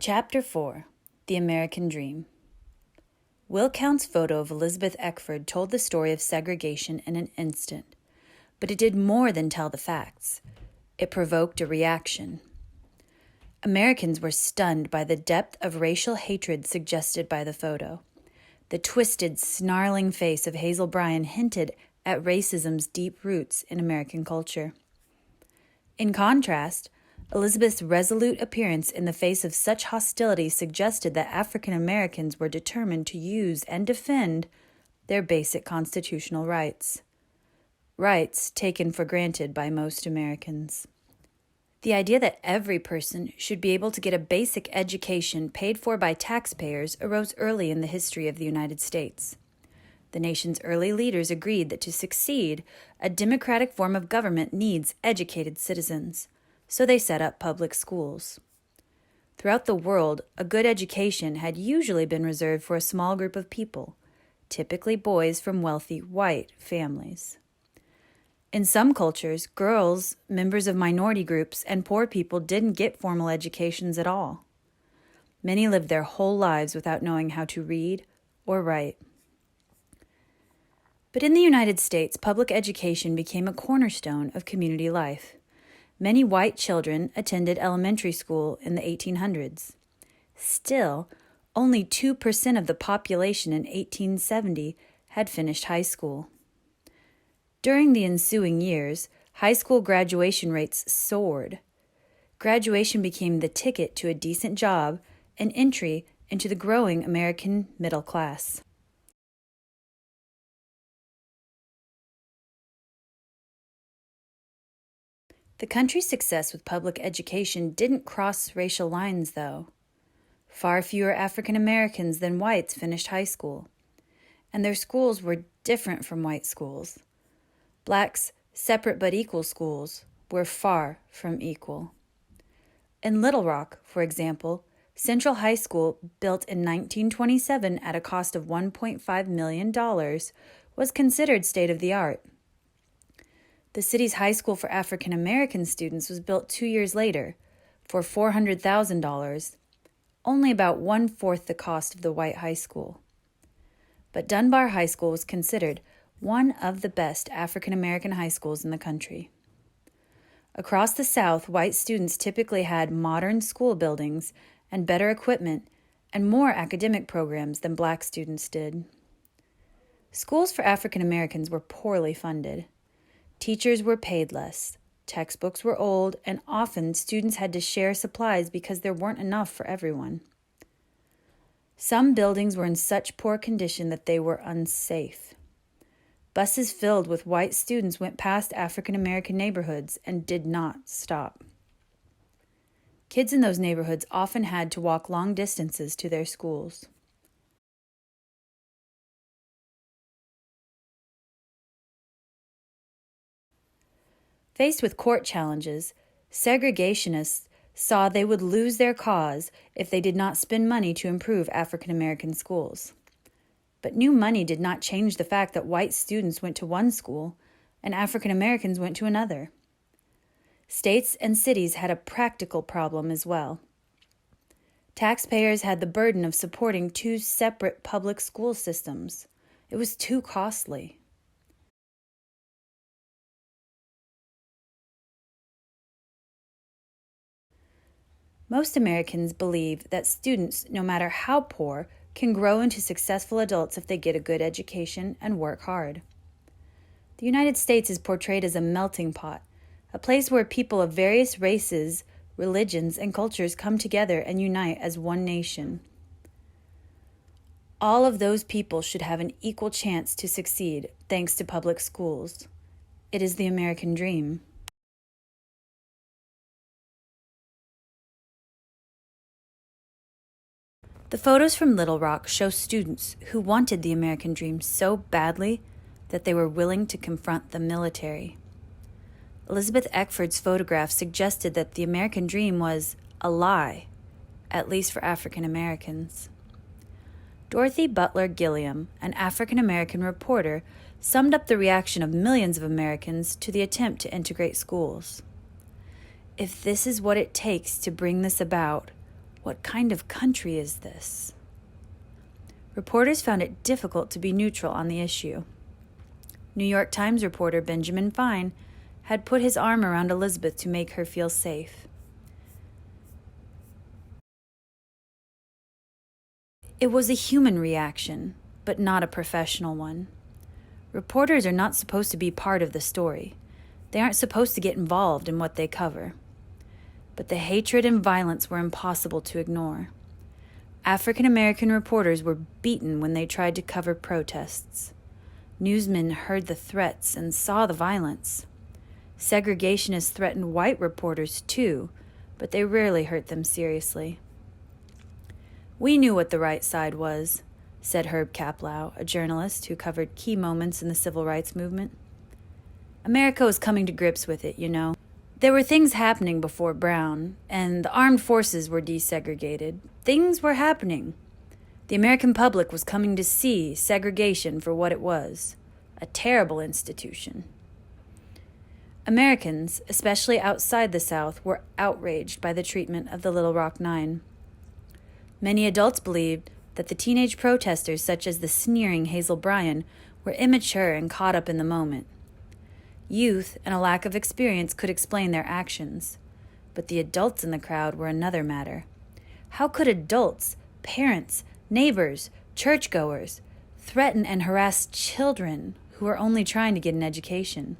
Chapter 4. The American Dream. Will Count's photo of Elizabeth Eckford told the story of segregation in an instant, but it did more than tell the facts. It provoked a reaction. Americans were stunned by the depth of racial hatred suggested by the photo. The twisted, snarling face of Hazel Bryan hinted at racism's deep roots in American culture. In contrast, Elizabeth's resolute appearance in the face of such hostility suggested that African Americans were determined to use and defend their basic constitutional rights. Rights taken for granted by most Americans. The idea that every person should be able to get a basic education paid for by taxpayers arose early in the history of the United States. The nation's early leaders agreed that to succeed, a democratic form of government needs educated citizens. So they set up public schools. Throughout the world, a good education had usually been reserved for a small group of people, typically boys from wealthy white families. In some cultures, girls, members of minority groups, and poor people didn't get formal educations at all. Many lived their whole lives without knowing how to read or write. But in the United States, public education became a cornerstone of community life. Many white children attended elementary school in the 1800s. Still, only 2% of the population in 1870 had finished high school. During the ensuing years, high school graduation rates soared. Graduation became the ticket to a decent job and entry into the growing American middle class. The country's success with public education didn't cross racial lines, though. Far fewer African Americans than whites finished high school, and their schools were different from white schools. Blacks' separate but equal schools were far from equal. In Little Rock, for example, Central High School, built in 1927 at a cost of $1.5 million, was considered state-of-the-art. The city's high school for African American students was built 2 years later for $400,000, only about one-fourth the cost of the white high school. But Dunbar High School was considered one of the best African American high schools in the country. Across the South, white students typically had modern school buildings and better equipment and more academic programs than black students did. Schools for African Americans were poorly funded. Teachers were paid less, textbooks were old, and often students had to share supplies because there weren't enough for everyone. Some buildings were in such poor condition that they were unsafe. Buses filled with white students went past African American neighborhoods and did not stop. Kids in those neighborhoods often had to walk long distances to their schools. Faced with court challenges, segregationists saw they would lose their cause if they did not spend money to improve African American schools. But new money did not change the fact that white students went to one school and African Americans went to another. States and cities had a practical problem as well. Taxpayers had the burden of supporting two separate public school systems. It was too costly. Most Americans believe that students, no matter how poor, can grow into successful adults if they get a good education and work hard. The United States is portrayed as a melting pot, a place where people of various races, religions, and cultures come together and unite as one nation. All of those people should have an equal chance to succeed thanks to public schools. It is the American dream. The photos from Little Rock show students who wanted the American dream so badly that they were willing to confront the military. Elizabeth Eckford's photograph suggested that the American dream was a lie, at least for African Americans. Dorothy Butler Gilliam, an African American reporter, summed up the reaction of millions of Americans to the attempt to integrate schools. If this is what it takes to bring this about, What kind of country is this? Reporters found it difficult to be neutral on the issue. New York Times reporter Benjamin Fine had put his arm around Elizabeth to make her feel safe. It was a human reaction, but not a professional one. Reporters are not supposed to be part of the story. They aren't supposed to get involved in what they cover. But the hatred and violence were impossible to ignore. African American reporters were beaten when they tried to cover protests. Newsmen heard the threats and saw the violence. Segregationists threatened white reporters too, but they rarely hurt them seriously. "We knew what the right side was," said Herb Kaplow, a journalist who covered key moments in the civil rights movement. "America was coming to grips with it, you know. There were things happening before Brown, and the armed forces were desegregated. Things were happening. The American public was coming to see segregation for what it was, a terrible institution." Americans, especially outside the South, were outraged by the treatment of the Little Rock Nine. Many adults believed that the teenage protesters, such as the sneering Hazel Bryan, were immature and caught up in the moment. Youth and a lack of experience could explain their actions, but the adults in the crowd were another matter. How could adults, parents, neighbors, churchgoers, threaten and harass children who were only trying to get an education?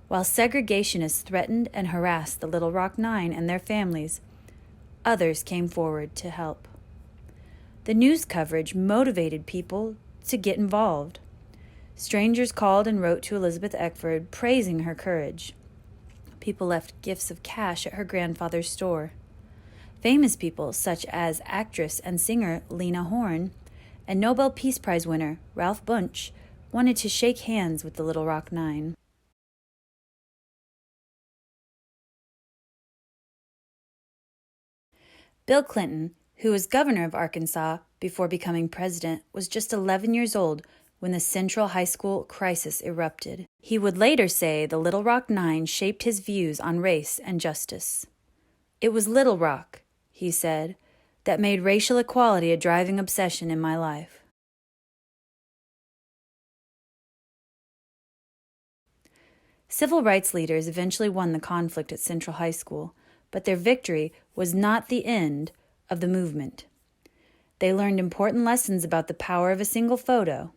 While segregationists threatened and harassed the Little Rock Nine and their families, others came forward to help. The news coverage motivated people to get involved. Strangers called and wrote to Elizabeth Eckford, praising her courage. People left gifts of cash at her grandfather's store. Famous people, such as actress and singer Lena Horne and Nobel Peace Prize winner Ralph Bunche, wanted to shake hands with the Little Rock Nine. Bill Clinton, who was governor of Arkansas before becoming president, was just 11 years old when the Central High School crisis erupted. He would later say the Little Rock Nine shaped his views on race and justice. "It was Little Rock," he said, "that made racial equality a driving obsession in my life." Civil rights leaders eventually won the conflict at Central High School, but their victory was not the end of the movement. They learned important lessons about the power of a single photo.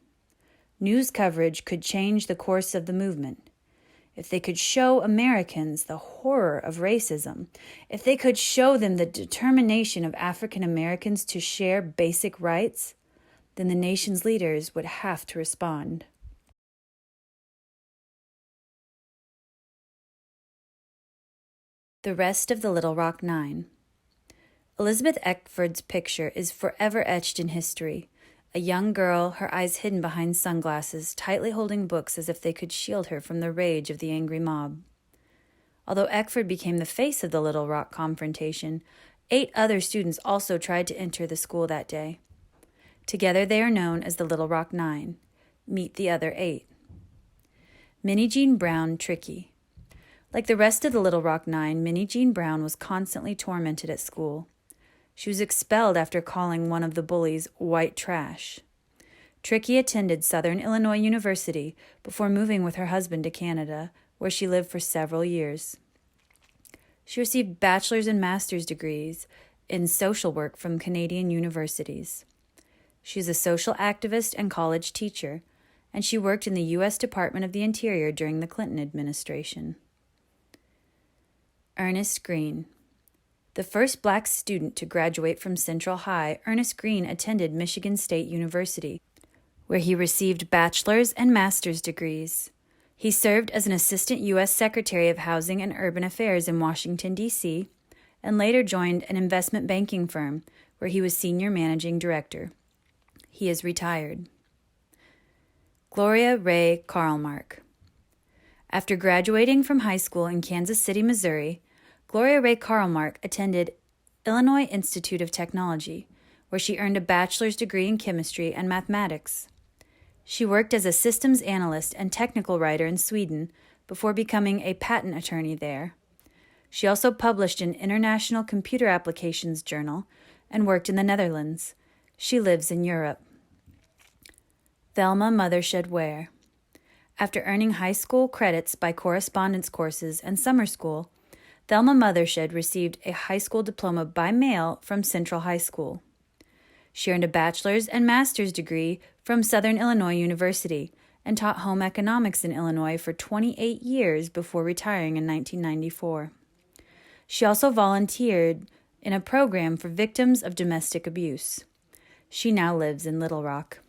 News coverage could change the course of the movement. If they could show Americans the horror of racism, if they could show them the determination of African Americans to share basic rights, then the nation's leaders would have to respond. The rest of the Little Rock Nine. Elizabeth Eckford's picture is forever etched in history. A young girl, her eyes hidden behind sunglasses, tightly holding books as if they could shield her from the rage of the angry mob. Although Eckford became the face of the Little Rock confrontation, 8 other students also tried to enter the school that day. Together they are known as the Little Rock Nine. Meet the other 8. Minnie Jean Brown, Tricky. Like the rest of the Little Rock Nine, Minnie Jean Brown was constantly tormented at school. She was expelled after calling one of the bullies white trash. Tricky attended Southern Illinois University before moving with her husband to Canada, where she lived for several years. She received bachelor's and master's degrees in social work from Canadian universities. She is a social activist and college teacher, and she worked in the U.S. Department of the Interior during the Clinton administration. Ernest Green. The first black student to graduate from Central High, Ernest Green attended Michigan State University, where he received bachelor's and master's degrees. He served as an assistant U.S. Secretary of Housing and Urban Affairs in Washington, D.C., and later joined an investment banking firm, where he was senior managing director. He is retired. Gloria Ray Carlmark. After graduating from high school in Kansas City, Missouri, Gloria Ray Carlmark attended Illinois Institute of Technology, where she earned a bachelor's degree in chemistry and mathematics. She worked as a systems analyst and technical writer in Sweden before becoming a patent attorney there. She also published in International Computer Applications Journal and worked in the Netherlands. She lives in Europe. Thelma Mothershed Ware. After earning high school credits by correspondence courses and summer school, Thelma Mothershed received a high school diploma by mail from Central High School. She earned a bachelor's and master's degree from Southern Illinois University and taught home economics in Illinois for 28 years before retiring in 1994. She also volunteered in a program for victims of domestic abuse. She now lives in Little Rock.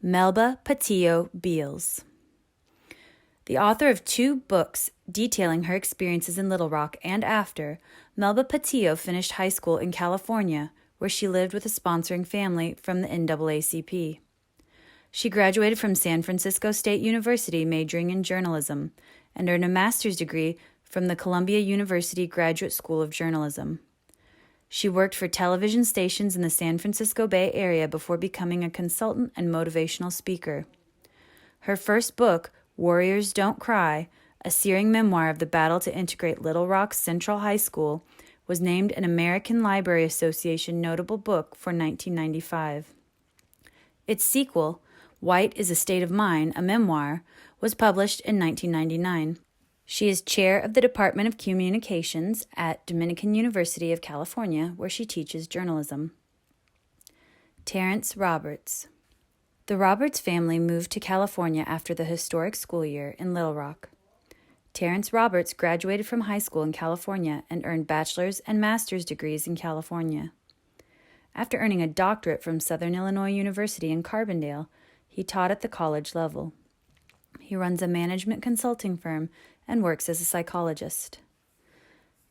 Melba Patillo Beals. The author of 2 books detailing her experiences in Little Rock and after, Melba Patillo finished high school in California, where she lived with a sponsoring family from the NAACP. She graduated from San Francisco State University majoring in journalism and earned a master's degree from the Columbia University Graduate School of Journalism. She worked for television stations in the San Francisco Bay Area before becoming a consultant and motivational speaker. Her first book, Warriors Don't Cry, a searing memoir of the battle to integrate Little Rock Central High School, was named an American Library Association notable book for 1995. Its sequel, White is a State of Mind, a memoir, was published in 1999. She is chair of the Department of Communications at Dominican University of California, where she teaches journalism. Terrence Roberts. The Roberts family moved to California after the historic school year in Little Rock. Terrence Roberts graduated from high school in California and earned bachelor's and master's degrees in California. After earning a doctorate from Southern Illinois University in Carbondale, he taught at the college level. He runs a management consulting firm and works as a psychologist.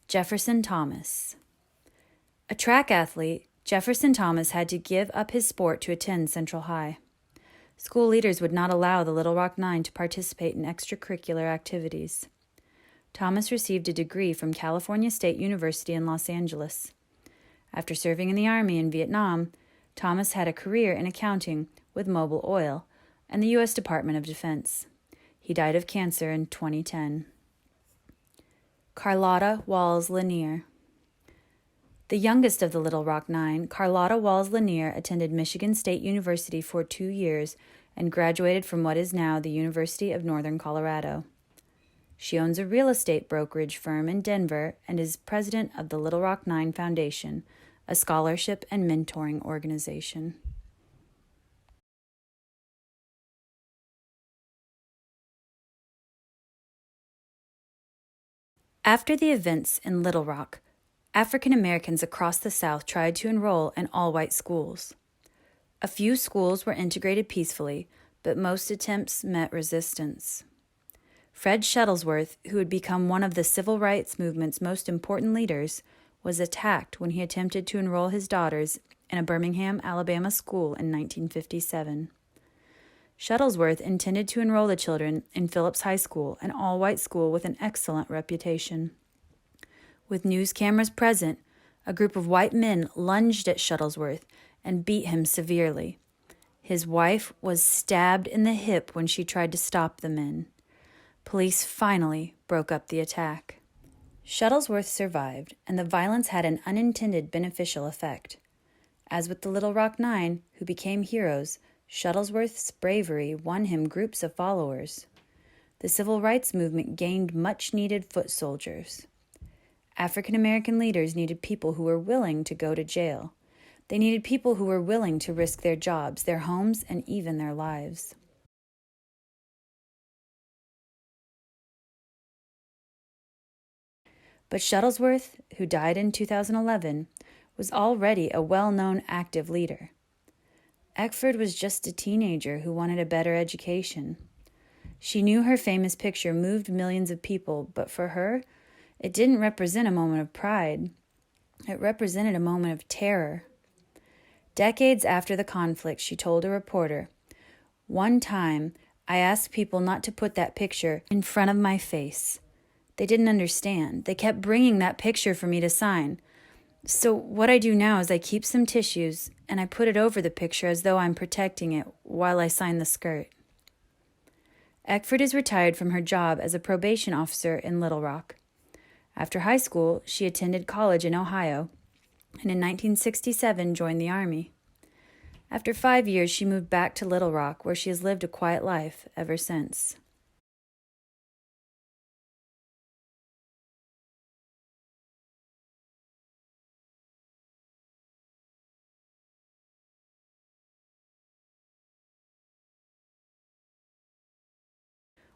Jefferson Thomas. A track athlete, Jefferson Thomas had to give up his sport to attend Central High. School leaders would not allow the Little Rock Nine to participate in extracurricular activities. Thomas received a degree from California State University in Los Angeles. After serving in the Army in Vietnam, Thomas had a career in accounting with Mobil Oil and the U.S. Department of Defense. He died of cancer in 2010. Carlotta Walls Lanier. The youngest of the Little Rock Nine, Carlotta Walls Lanier attended Michigan State University for 2 years and graduated from what is now the University of Northern Colorado. She owns a real estate brokerage firm in Denver and is president of the Little Rock Nine Foundation, a scholarship and mentoring organization. After the events in Little Rock, African Americans across the South tried to enroll in all-white schools. A few schools were integrated peacefully, but most attempts met resistance. Fred Shuttlesworth, who had become one of the civil rights movement's most important leaders, was attacked when he attempted to enroll his daughters in a Birmingham, Alabama school in 1957. Shuttlesworth intended to enroll the children in Phillips High School, an all-white school with an excellent reputation. With news cameras present, a group of white men lunged at Shuttlesworth and beat him severely. His wife was stabbed in the hip when she tried to stop the men. Police finally broke up the attack. Shuttlesworth survived, and the violence had an unintended beneficial effect. As with the Little Rock Nine, who became heroes, Shuttlesworth's bravery won him groups of followers. The civil rights movement gained much-needed foot soldiers. African American leaders needed people who were willing to go to jail. They needed people who were willing to risk their jobs, their homes, and even their lives. But Shuttlesworth, who died in 2011, was already a well-known active leader. Eckford was just a teenager who wanted a better education. She knew her famous picture moved millions of people, but for her, it didn't represent a moment of pride. It represented a moment of terror. Decades after the conflict, she told a reporter, "One time, I asked people not to put that picture in front of my face. They didn't understand. They kept bringing that picture for me to sign. So what I do now is I keep some tissues and I put it over the picture as though I'm protecting it while I sign the skirt. Eckford is retired from her job as a probation officer in Little Rock. After high school, she attended college in Ohio and in 1967 joined the Army. After 5 years, she moved back to Little Rock, where she has lived a quiet life ever since.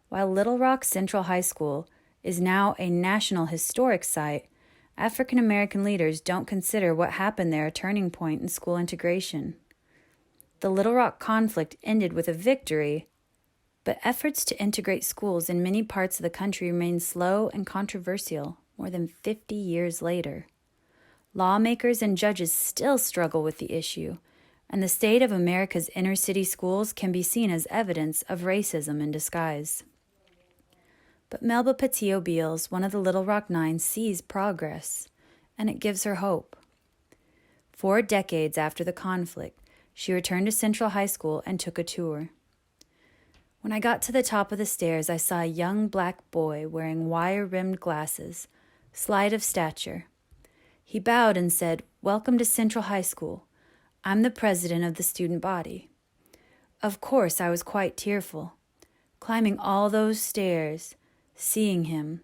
While Little Rock Central High School is now a National Historic Site, African American leaders don't consider what happened there a turning point in school integration. The Little Rock conflict ended with a victory, but efforts to integrate schools in many parts of the country remain slow and controversial more than 50 years later. Lawmakers and judges still struggle with the issue, and the state of America's inner-city schools can be seen as evidence of racism in disguise. But Melba Patio Beals, one of the Little Rock Nine, sees progress, and it gives her hope. 4 decades after the conflict, she returned to Central High School and took a tour. When I got to the top of the stairs, I saw a young black boy wearing wire-rimmed glasses, slight of stature. He bowed and said, "Welcome to Central High School. I'm the president of the student body." Of course, I was quite tearful. Climbing all those stairs, seeing him.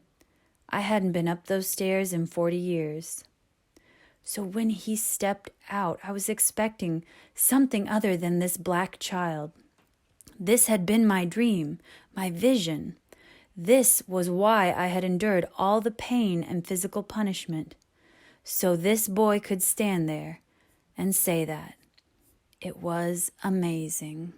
I hadn't been up those stairs in 40 years. So when he stepped out, I was expecting something other than this black child. This had been my dream, my vision. This was why I had endured all the pain and physical punishment. So this boy could stand there and say that. It was amazing.